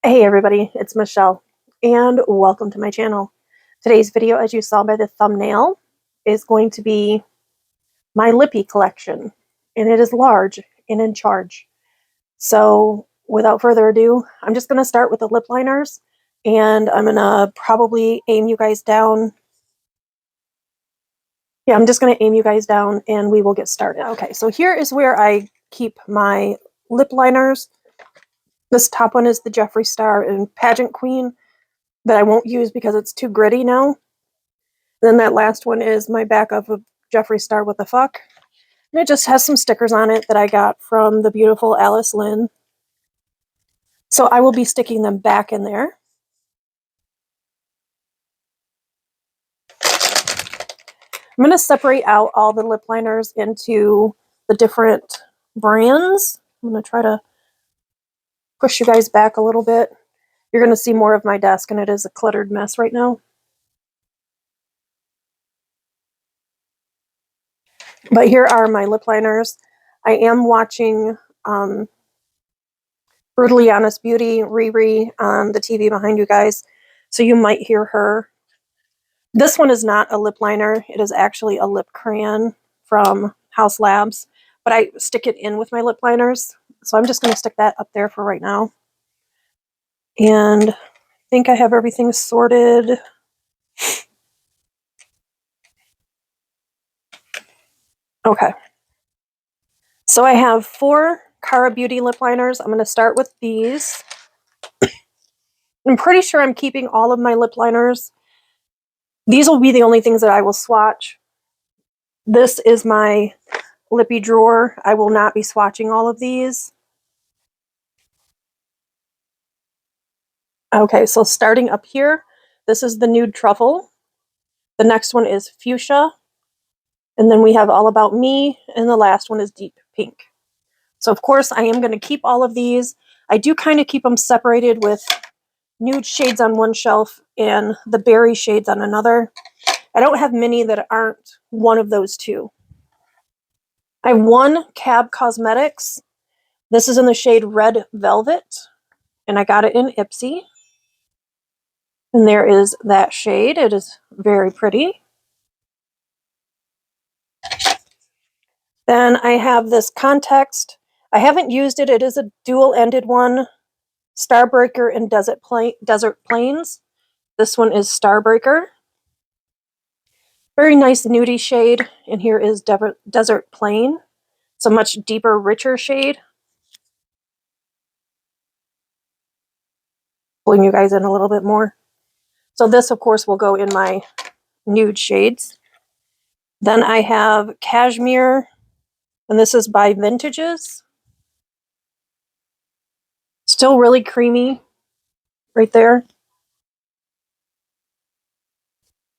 Hey everybody, it's Michelle, and welcome to my channel. Today's video, as you saw by the thumbnail, is going to be my lippy collection, and it is large and in charge. So without further ado, I'm just going to start with the lip liners, and I'm going to probably aim you guys down. Yeah, I'm just going to aim you guys down, and we will get started. Okay, so here is where I keep my lip liners. This top one is the Jeffree Star and Pageant Queen that I won't use because it's too gritty now. Then that last one is my backup of Jeffree Star What the Fuck. And it just has some stickers on it that I got from the beautiful Alice Lynn. So I will be sticking them back in there. I'm going to separate out all the lip liners into the different brands. I'm going to try to push you guys back a little bit. You're going to see more of my desk, and it is a cluttered mess right now. But here are my lip liners. I am watching Brutally Honest Beauty, Riri, on the TV behind you guys, so you might hear her. This one is not a lip liner. It is actually a lip crayon from Haus Labs, but I stick it in with my lip liners, so I'm just going to stick that up there for right now. And I think I have everything sorted. Okay. So I have 4 Cara Beauty lip liners. I'm going to start with these. I'm pretty sure I'm keeping all of my lip liners. These will be the only things that I will swatch. This is my lippy drawer. I will not be swatching all of these. Okay, so starting up here, this is the Nude Truffle. The next one is Fushia. And then we have All About Me, and the last one is Deep Pink. So of course I am going to keep all of these. I do kind of keep them separated with nude shades on one shelf and the berry shades on another. I don't have many that aren't one of those two. I have one KAB Cosmetics. This is in the shade Red Velvet, and I got it in Ipsy. And there is that shade. It is very pretty. Then I have this Context. I haven't used it. It is a dual-ended one. Starbreaker and Desert Plains. This one is Starbreaker. Very nice nudie shade. And here is Desert Plain. It's a much deeper, richer shade. Pulling you guys in a little bit more. So this, of course, will go in my nude shades. Then I have Cashmere, and this is by Vintages. Still really creamy right there.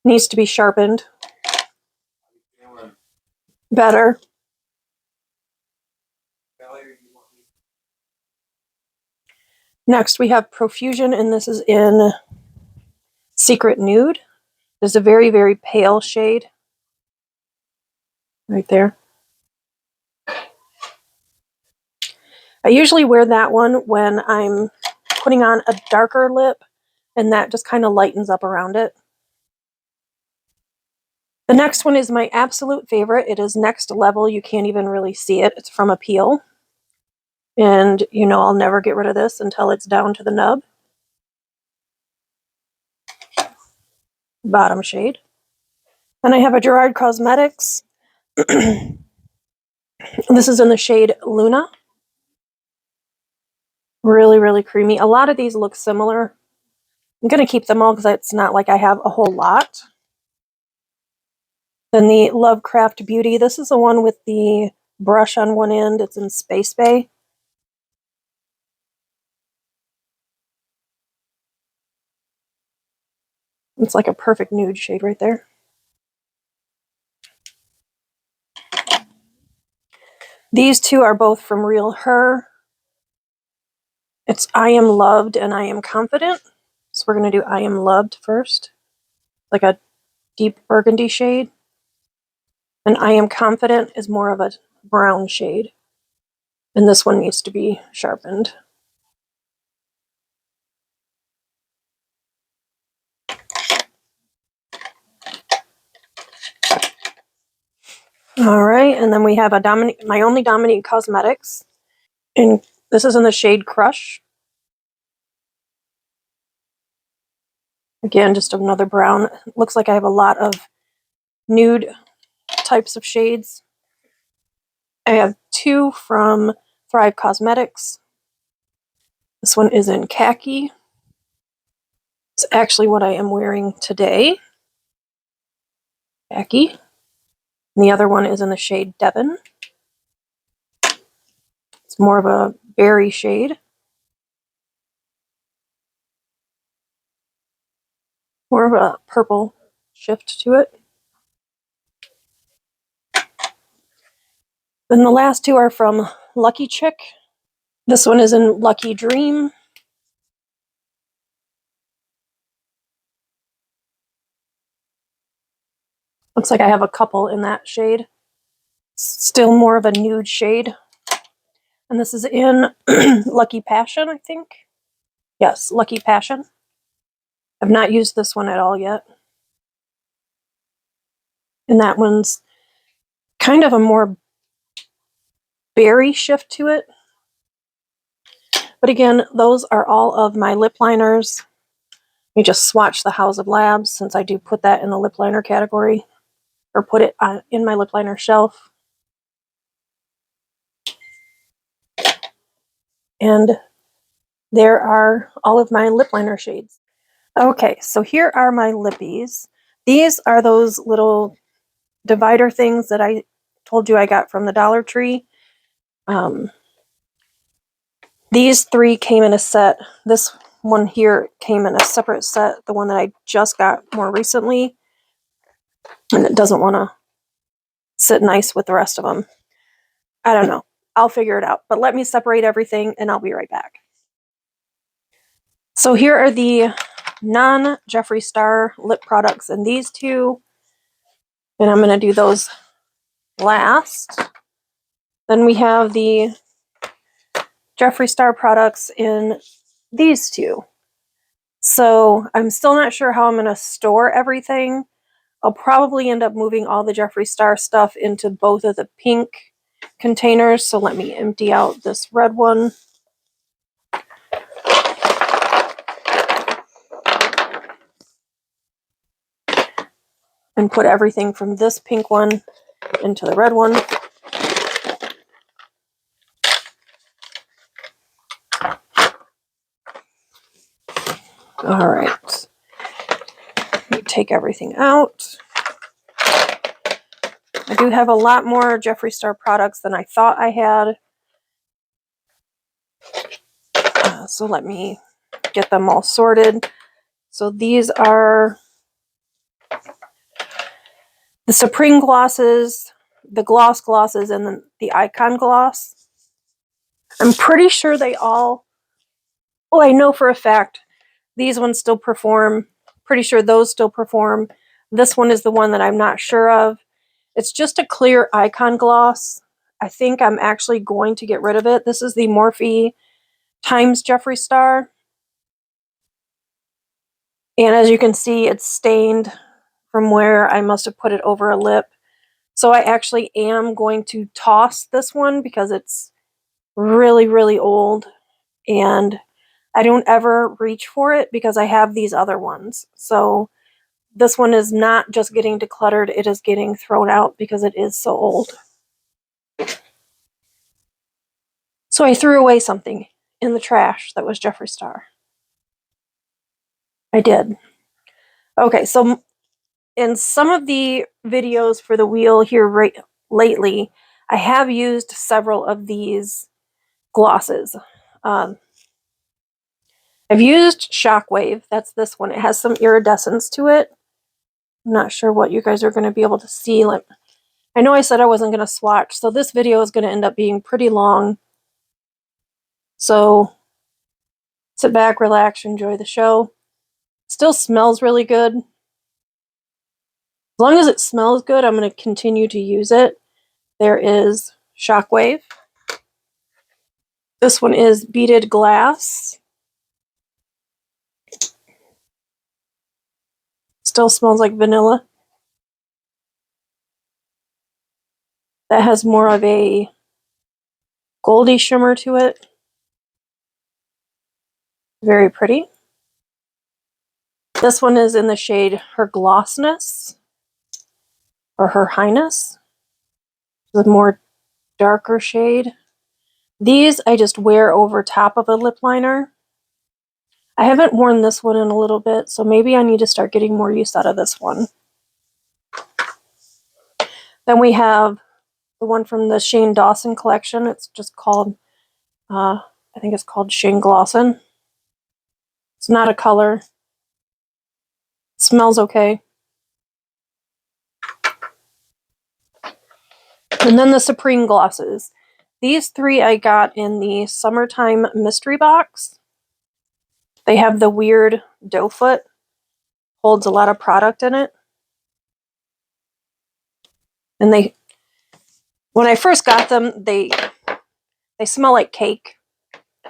Needs to be sharpened. Better. Next we have Profusion, and this is in Secret Nude. There's a very, very pale shade right there. I usually wear that one when I'm putting on a darker lip, and that just kind of lightens up around it. The next one is my absolute favorite. It is Next Level. You can't even really see it. It's from Appeal. And you know I'll never get rid of this until it's down to the nub. Bottom shade. Then I have a Gerard Cosmetics. This is in the shade Luna. Really, really creamy. A lot of these look similar. I'm going to keep them all because it's not like I have a whole lot. Then the Lovecraft Beauty. This is the one with the brush on one end. It's in Space Bay. It's like a perfect nude shade right there. These two are both from Realher. It's I Am Loved and I Am Confident. So we're going to do I Am Loved first. Like a deep burgundy shade. And I Am Confident is more of a brown shade. And this one needs to be sharpened. All right, and then we have a my only Dominque Cosmetics, and this is in the shade Crush. Again, just another brown. Looks like I have a lot of nude types of shades. I have 2 from Thrive Cosmetics. This one is in Kackie. It's actually what I am wearing today. Kackie. And the other one is in the shade Devin. It's more of a berry shade. More of a purple shift to it. Then the last 2 are from Lucky Chick. This one is in Lucky Dream. Looks like I have a couple in that shade. Still more of a nude shade. And this is in Lucky Passion, I think. Yes, Lucky Passion. I've not used this one at all yet. And that one's kind of a more berry shift to it. But again, those are all of my lip liners. Let me just swatch the Haus of Labs, since I do put that in the lip liner category, or put it on, in my lip liner shelf. And there are all of my lip liner shades. Okay, so here are my lippies. These are those little divider things that I told you I got from the Dollar Tree. These 3 came in a set. This one here came in a separate set, the one that I just got more recently. And it doesn't want to sit nice with the rest of them. I don't know. I'll figure it out. But let me separate everything and I'll be right back. So here are the non-Jeffree Star lip products in these 2. And I'm going to do those last. Then we have the Jeffree Star products in these 2. So I'm still not sure how I'm going to store everything. I'll probably end up moving all the Jeffree Star stuff into both of the pink containers. So let me empty out this red one. And put everything from this pink one into the red one. All right. Let me take everything out. I do have a lot more Jeffree Star products than I thought I had. So let me get them all sorted. So these are the Supreme glosses, the gloss glosses, and then the Icon gloss. I'm pretty sure they all, well, I know for a fact these ones still perform. Pretty sure those still perform. This one is the one that I'm not sure of. It's just a clear Icon gloss. I think I'm actually going to get rid of it. This is the Morphe times Jeffree Star. And as you can see, it's stained from where I must have put it over a lip. So I actually am going to toss this one because it's really, really old. And I don't ever reach for it because I have these other ones. So this one is not just getting decluttered, it is getting thrown out because it is so old. So I threw away something in the trash that was Jeffree Star. I did. Okay, so in some of the videos for the wheel here lately, I have used several of these glosses. I've used Shockwave. That's this one. It has some iridescence to it. I'm not sure what you guys are going to be able to see. I know I said I wasn't going to swatch, so this video is going to end up being pretty long. So sit back, relax, enjoy the show. Still smells really good. As long as it smells good, I'm going to continue to use it. There is Shockwave. This one is Beaded Glass. Still smells like vanilla. that has more of a goldy shimmer to it. Very pretty. This one is in the shade Her Glossness, or Her Highness, the more darker shade. These I just wear over top of a lip liner. I haven't worn this one in a little bit, so maybe I need to start getting more use out of this one. Then we have the one from the Shane Dawson collection. It's just called, I think it's called Shane Glosson. It's not a color. It smells okay. And then the Supreme glosses. These three I got in the Summertime Mystery Box. They have the weird doe foot. Holds a lot of product in it. And they, when I first got them, they smell like cake.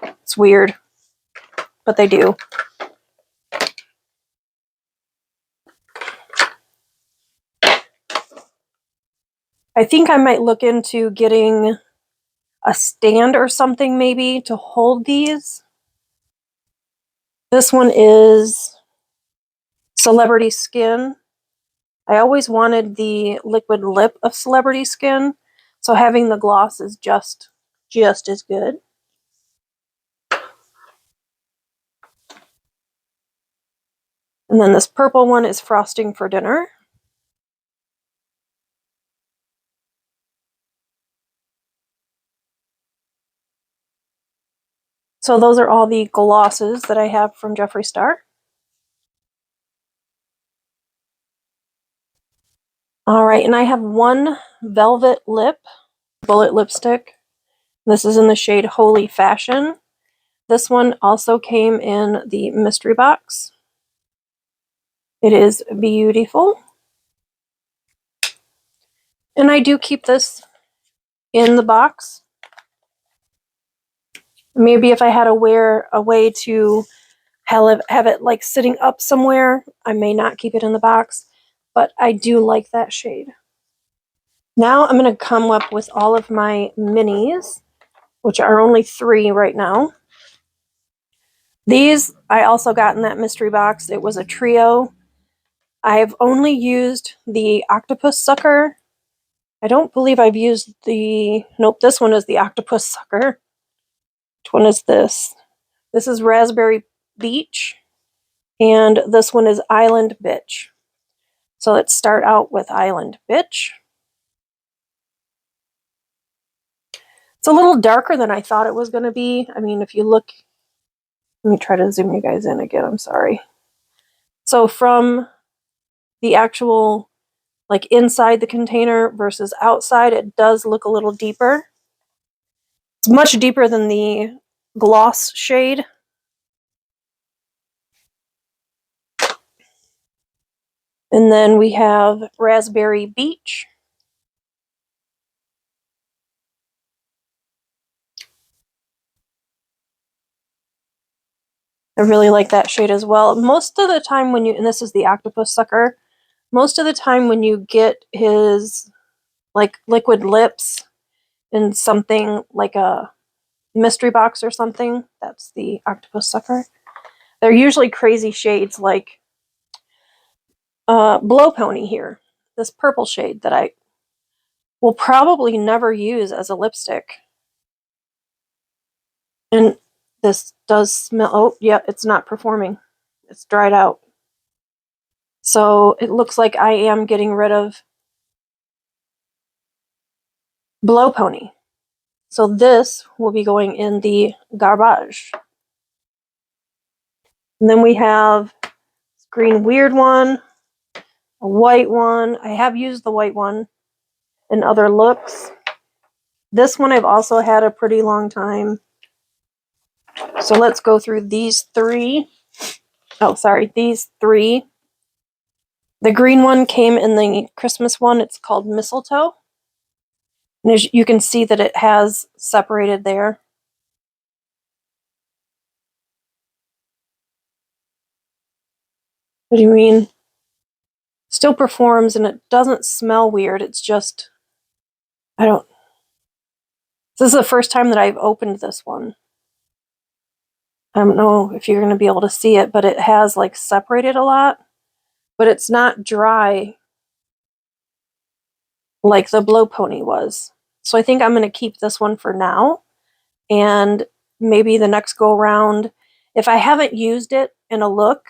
It's weird, but they do. I think I might look into getting a stand or something maybe to hold these. This one is Celebrity Skin. I always wanted the liquid lip of Celebrity Skin, so having the gloss is just as good. And then this purple one is Frosting for Dinner. So those are all the glosses that I have from Jeffree Star. All right, and I have one velvet lip, bullet lipstick. This is in the shade Holy Fashion. This one also came in the mystery box. It is beautiful. And I do keep this in the box. Maybe if I had a way to have it like sitting up somewhere, I may not keep it in the box, but I do like that shade. Now I'm going to come up with all of my minis, which are only 3 right now. These I also got in that mystery box. It was a trio. I've only used the octopus sucker. I don't believe I've used the... Nope, this one is the octopus sucker. Which one is this? This is Raspberry Beach. And this one is Island Bitch. So let's start out with Island Bitch. It's a little darker than I thought it was going to be. I mean, if you look... Let me try to zoom you guys in again. I'm sorry. So from the actual, like inside the container versus outside, it does look a little deeper. It's much deeper than the gloss shade. And then we have Raspberry Beach. I really like that shade as well. Most of the time when you, and this is the octopus sucker, most of the time when you get his like liquid lips in something like a mystery box or something, that's the octopus sucker. They're usually crazy shades like Blow Pony here, this purple shade that I will probably never use as a lipstick. And this does smell, oh yeah, it's not performing. It's dried out. So it looks like I am getting rid of Blow Pony. So this will be going in the garbage. And then we have this green weird one, a white one. I have used the white one in other looks. This one I've also had a pretty long time. So let's go through these 3. Oh, sorry, these 3. The green one came in the Christmas one. It's called Mistletoe. And as you can see that it has separated there. What do you mean? Still performs and it doesn't smell weird. It's just, This is the first time that I've opened this one. I don't know if you're going to be able to see it, but it has like separated a lot, but it's not dry like the Blow Pony was. So I think I'm going to keep this one for now, and maybe the next go around, if I haven't used it in a look,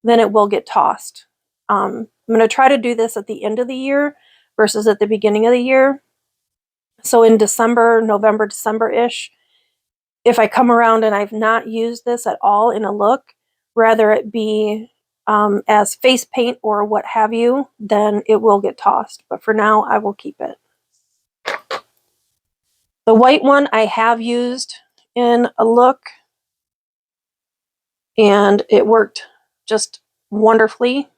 then it will get tossed. I'm going to try to do this at the end of the year versus at the beginning of the year. So in December, November, December-ish, if I come around and I've not used this at all in a look, rather it be as face paint or what have you, then it will get tossed. But for now, I will keep it. The white one I have used in a look, and it worked just wonderfully.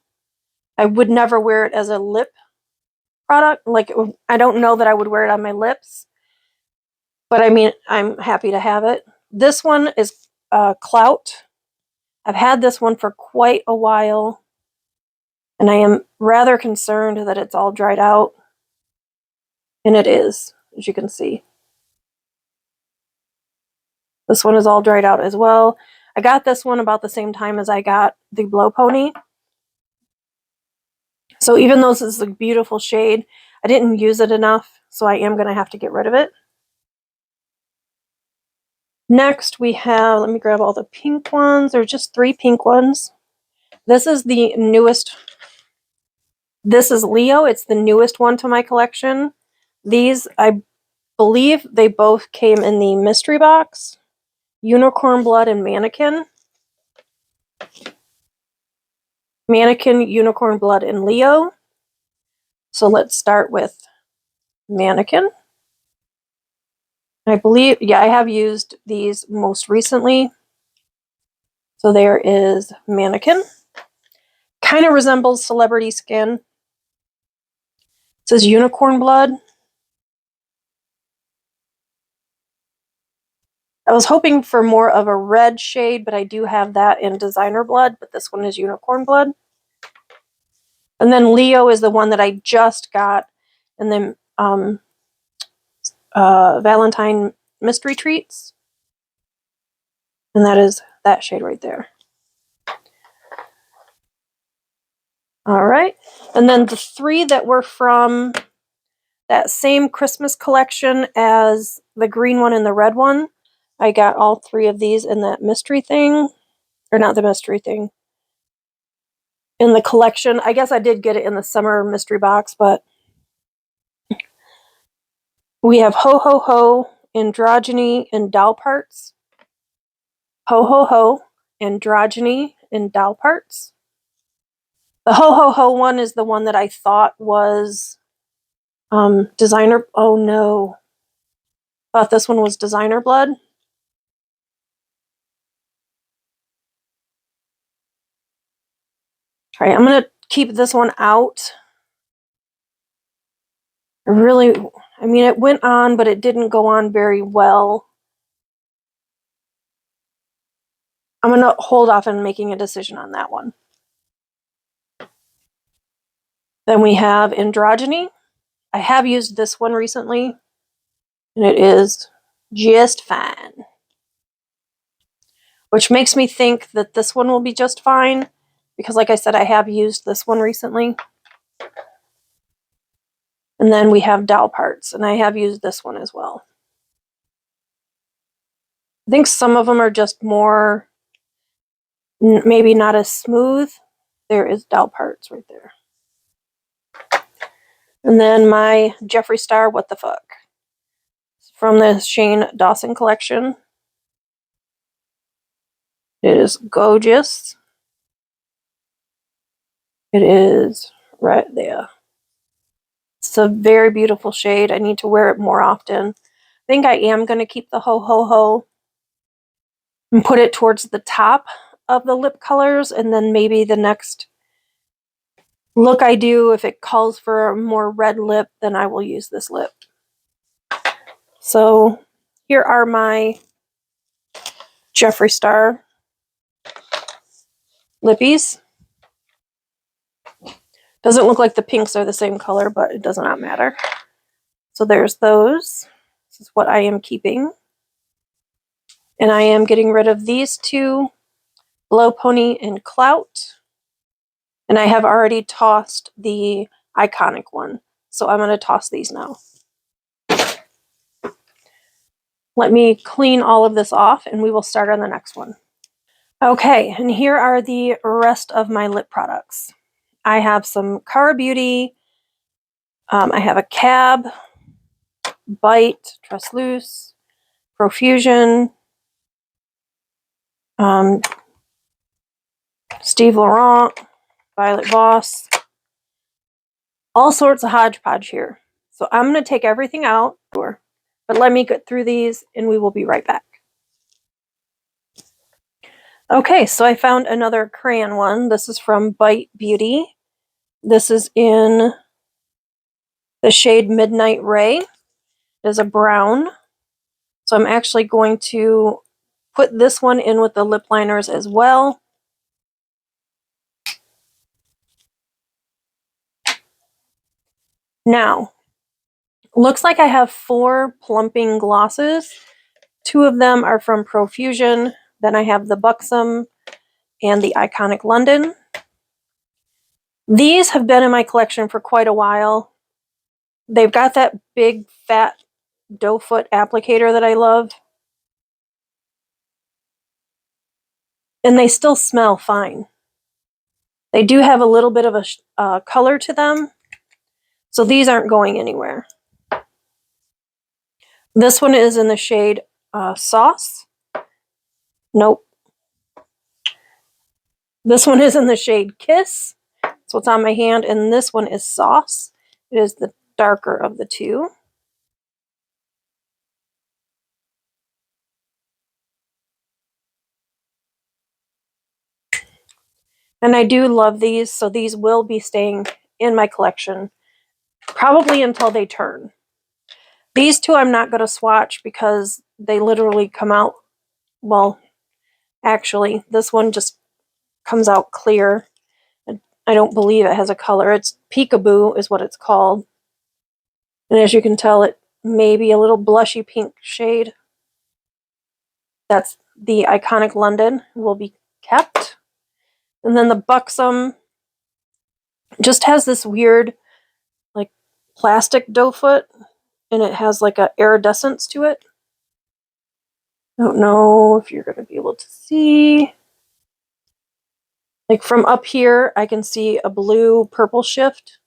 I would never wear it as a lip product. Like, I don't know that I would wear it on my lips, but I mean, I'm happy to have it. This one is Clout. I've had this one for quite a while, and I am rather concerned that it's all dried out. And it is, as you can see. This one is all dried out as well. I got this one about the same time as I got the Blow Pony. So even though this is a beautiful shade, I didn't use it enough, so I am going to have to get rid of it. Next we have, let me grab all the pink ones. There's just 3 pink ones. This is the newest. This is Leo. It's the newest one to my collection. These, I believe they both came in the mystery box. Unicorn Blood and Mannequin. Mannequin, Unicorn Blood, and Leo. So let's start with Mannequin. I believe, yeah, I have used these most recently. So there is Mannequin. Kind of resembles Celebrity Skin. It says Unicorn Blood. I was hoping for more of a red shade, but I do have that in Designer Blood, but this one is Unicorn Blood. And then Leo is the one that I just got, and then Valentine Mystery Treats. And that is that shade right there. All right. And then the 3 that were from that same Christmas collection as the green one and the red one, I got all 3 of these in that mystery thing. Or not the mystery thing. In the collection. I guess I did get it in the summer mystery box, but we have Ho Ho Ho, Androgyny, and Doll Parts. Ho Ho Ho, Androgyny, and Doll Parts. The Ho Ho Ho one is the one that I thought was Designer. Oh no. Thought this one was Designer Blood. All right, I'm going to keep this one out. I mean, it went on, but it didn't go on very well. I'm going to hold off on making a decision on that one. Then we have Androgyny. I have used this one recently, and it is just fine. Which makes me think that this one will be just fine, because like I said, I have used this one recently. And then we have Doll Parts, and I have used this one as well. I think some of them are just more, maybe not as smooth. There is Doll Parts right there. And then my Jeffree Star What the Fuck from the Shane Dawson collection. It is gorgeous. It is right there. It's a very beautiful shade. I need to wear it more often. I think I am going to keep the Ho Ho Ho and put it towards the top of the lip colors, and then maybe the next look I do, if it calls for a more red lip, then I will use this lip. So here are my Jeffree Star lippies. Doesn't look like the pinks are the same color, but it does not matter. So there's those. This is what I am keeping. And I am getting rid of these two, Blow Pony and Clout. And I have already tossed the Iconic one. So I'm going to toss these now. Let me clean all of this off and we will start on the next one. Okay, and here are the rest of my lip products. I have some Cara Beauty. I have a KAB, Bite, Tesluce, Profusion, Steve Laurent, Violet Voss, all sorts of hodgepodge here. So I'm going to take everything out, but let me get through these and we will be right back. Okay, so I found another crayon one. This is from Bite Beauty. This is in the shade Midnight Ray. It is a brown. So I'm actually going to put this one in with the lip liners as well. Now, looks like I have 4 plumping glosses. 2 of them are from Profusion. Then I have the Buxon and the Iconic London. These have been in my collection for quite a while. They've got that big fat doe foot applicator that I love. And they still smell fine. They do have a little bit of a color to them. So these aren't going anywhere. This one is in the shade Sauce. Nope. This one is in the shade Kiss. That's what's on my hand. And this one is Sauce. It is the darker of the two. And I do love these, so these will be staying in my collection probably until they turn. These two I'm not going to swatch because they literally come out, well, actually, this one just comes out clear. I don't believe it has a color. It's Peekaboo is what it's called. And as you can tell, it may be a little blushy pink shade. That's the Iconic London, will be kept. And then the Buxom just has this weird, like, plastic doe foot, and it has like a iridescence to it. I don't know if you're going to be able to see. Like from up here, I can see a blue-purple shift,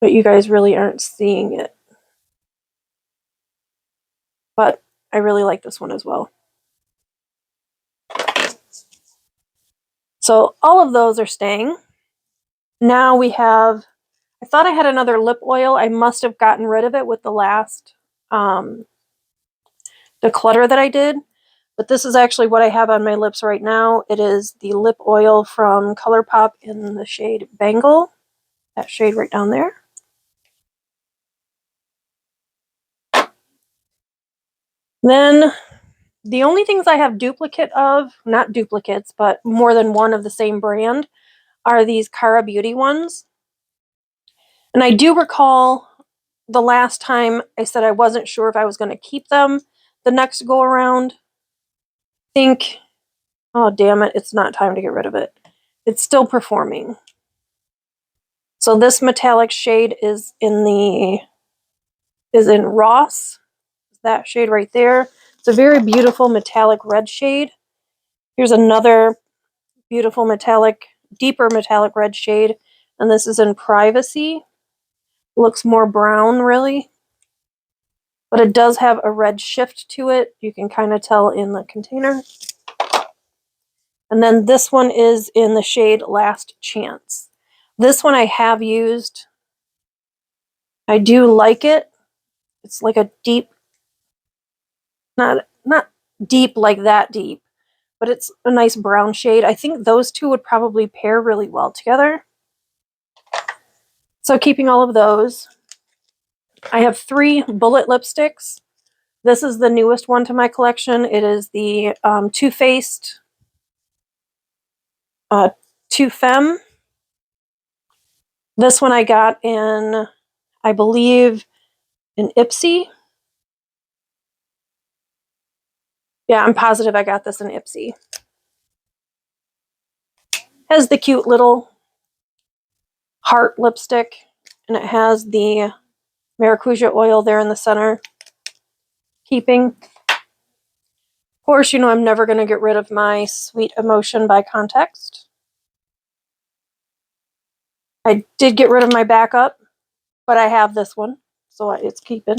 but you guys really aren't seeing it. But I really like this one as well. So all of those are staying. Now we have, I thought I had another lip oil. I must have gotten rid of it with the last declutter that I did. But this is actually what I have on my lips right now. It is the lip oil from Colourpop in the shade Bengal. That shade right down there. Then the only things I have duplicate of, not duplicates, but more than one of the same brand, are these Cara Beauty ones. And I do recall the last time I said I wasn't sure if I was going to keep them the next go around. I think, oh damn it, it's not time to get rid of it. It's still performing. So this metallic shade is in Ross. That shade right there. It's a very beautiful metallic red shade. Here's another beautiful metallic, deeper metallic red shade. And this is in Privacy. Looks more brown, really. But it does have a red shift to it. You can kind of tell in the container. And then this one is in the shade Last Chance. This one I have used. I do like it. It's like a deep, not deep like that deep, but it's a nice brown shade. I think those two would probably pair really well together. So keeping all of those. I have 3 bullet lipsticks. This is the newest one to my collection. It is the Too Faced Too Femme. This one I got in I believe, in Ipsy. Yeah, I'm positive I got this in Ipsy. Has the cute little heart lipstick, and it has the maracuja oil there in the center, keeping. Of course, you know I'm never going to get rid of my Sweet Emotion by Context. I did get rid of my backup, but I have this one, so it's keeping.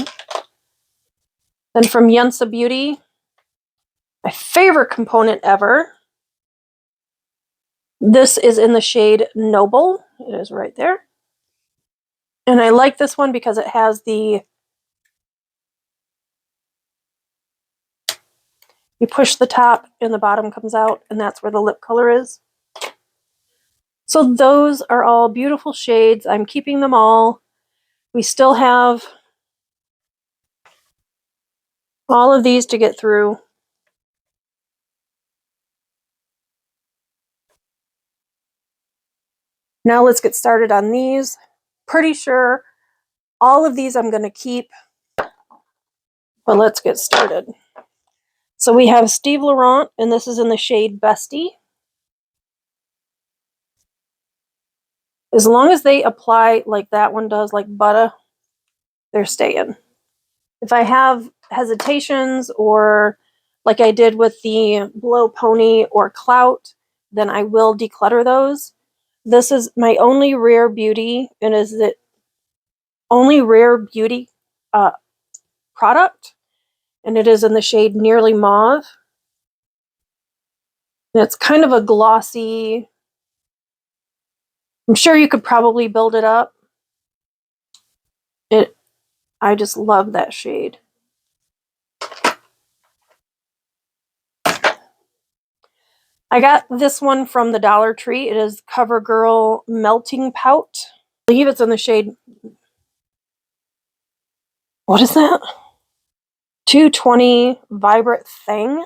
Then from Yensa Beauty, my favorite component ever. This is in the shade Noble. It is right there. And I like this one because it has the, you push the top and the bottom comes out, and that's where the lip color is. So those are all beautiful shades. I'm keeping them all. We still have all of these to get through. Now let's get started on these. Pretty sure all of these I'm going to keep, but let's get started. So we have Steve Laurent, and this is in the shade Bestie. As long as they apply like that one does, like butter, they're staying. If I have hesitations, or like I did with the Blow Pony or Clout, then I will declutter those. This is my only Rare Beauty, and is the only Rare Beauty product, and it is in the shade Nearly Mauve. And it's kind of a glossy, I'm sure you could probably build it up. I just love that shade. I got this one from the Dollar Tree. It is CoverGirl Melting Pout. I believe it's in the shade, what is that? 220 Vibrant Thing.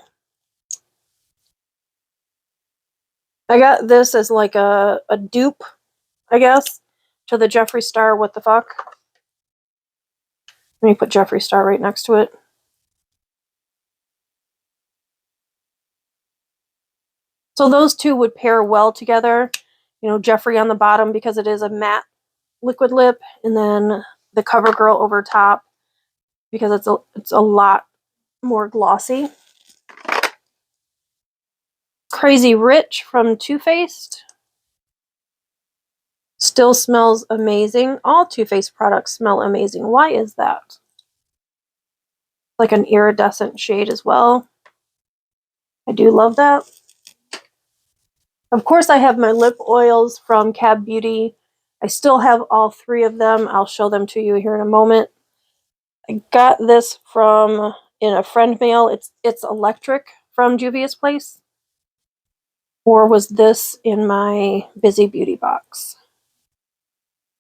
I got this as like a dupe, I guess, to the Jeffree Star What the Fuck. Let me put Jeffree Star right next to it. So those two would pair well together. You know, Jeffree on the bottom because it is a matte liquid lip, and then the CoverGirl over top because it's a lot more glossy. Crazy Rich from Too Faced. Still smells amazing. All Too Faced products smell amazing. Why is that? Like an iridescent shade as well. I do love that. Of course, I have my lip oils from KAB Beauty. I still have all three of them. I'll show them to you here in a moment. I got this from in a friend mail. It's Electric from Juvia's Place. Or was this in my Busy Beauty box?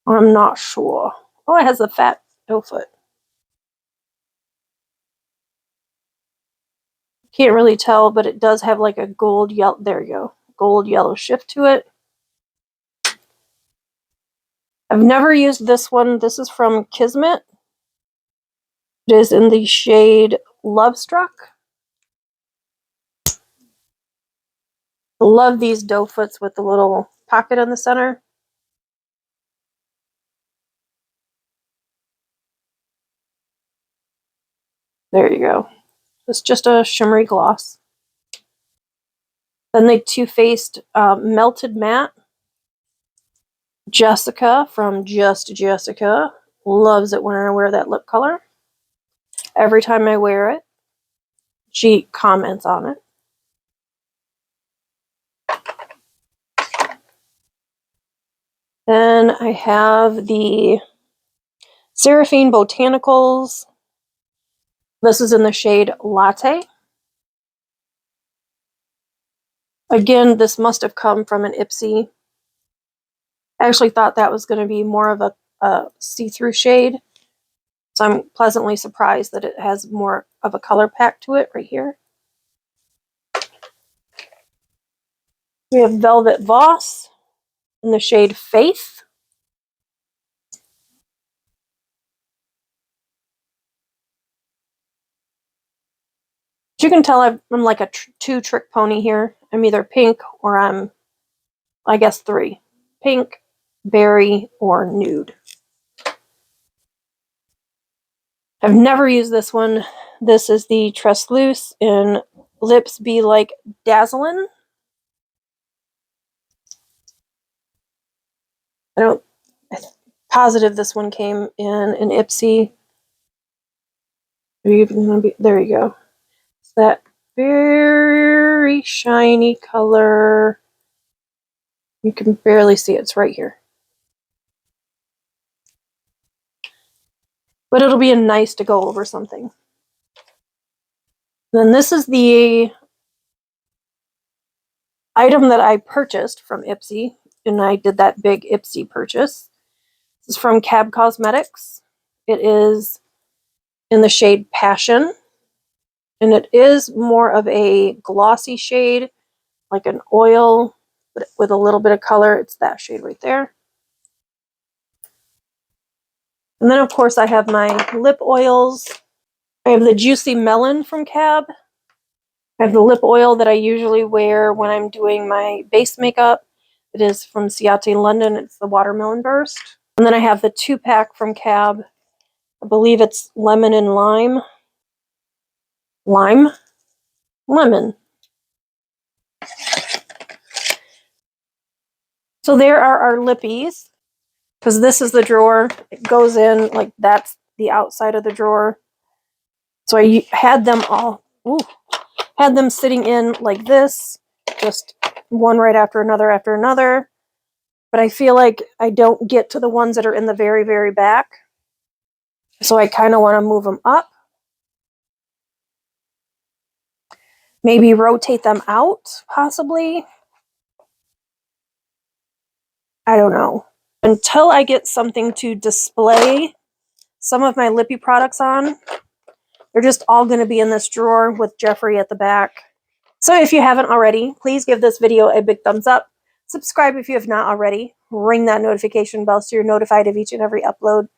I'm not sure. Oh, it has a fat doe foot. Can't really tell, but it does have like a gold yellow, there you go, gold yellow shift to it. I've never used this one. This is from Kismet. It is in the shade Love Struck. I love these doe foots with the little pocket in the center. There you go. It's just a shimmery gloss. Then the Too Faced Melted Matte. Jessica from Just Jessica loves it when I wear that lip color. Every time I wear it, she comments on it. Then I have the Seraphine Botanicals. This is in the shade Latte. Again, this must have come from an Ipsy. I actually thought that was going to be more of a see-through shade. So I'm pleasantly surprised that it has more of a color pack to it right here. We have Velvet Voss in the shade Faith. As you can tell, I'm like a two-trick pony here. I'm either pink or I'm, I guess, three. Pink, berry, or nude. I've never used this one. This is the Tesluce in Lips Be Like Dazzling. I'm positive this one came in an Ipsy. There you go. It's that very shiny color. You can barely see it. It's right here. But it'll be nice to go over something. Then this is the item that I purchased from Ipsy, and I did that big Ipsy purchase. This is from KAB Cosmetics. It is in the shade Passion, and it is more of a glossy shade, like an oil, but with a little bit of color. It's that shade right there. And then, of course, I have my lip oils. I have the Juicy Melon from KAB. I have the lip oil that I usually wear when I'm doing my base makeup. It is from Ciate London. It's the Watermelon Burst. And then I have the 2-pack from KAB. I believe it's lemon and lime. Lemon. So there are our lippies. Because this is the drawer. It goes in, like that's the outside of the drawer. So I had them all, had them sitting in like this. Just one right after another. But I feel like I don't get to the ones that are in the very, very back. So I kind of want to move them up. Maybe rotate them out, possibly. I don't know. Until I get something to display some of my lippy products on, they're just all going to be in this drawer with Jeffrey at the back. So if you haven't already, please give this video a big thumbs up. Subscribe if you have not already. Ring that notification bell so you're notified of each and every upload.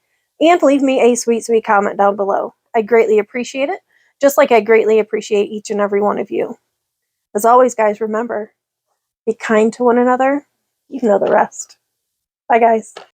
And leave me a sweet, sweet comment down below. I greatly appreciate it, just like I greatly appreciate each and every one of you. As always, guys, remember, be kind to one another. You know the rest. Bye, guys.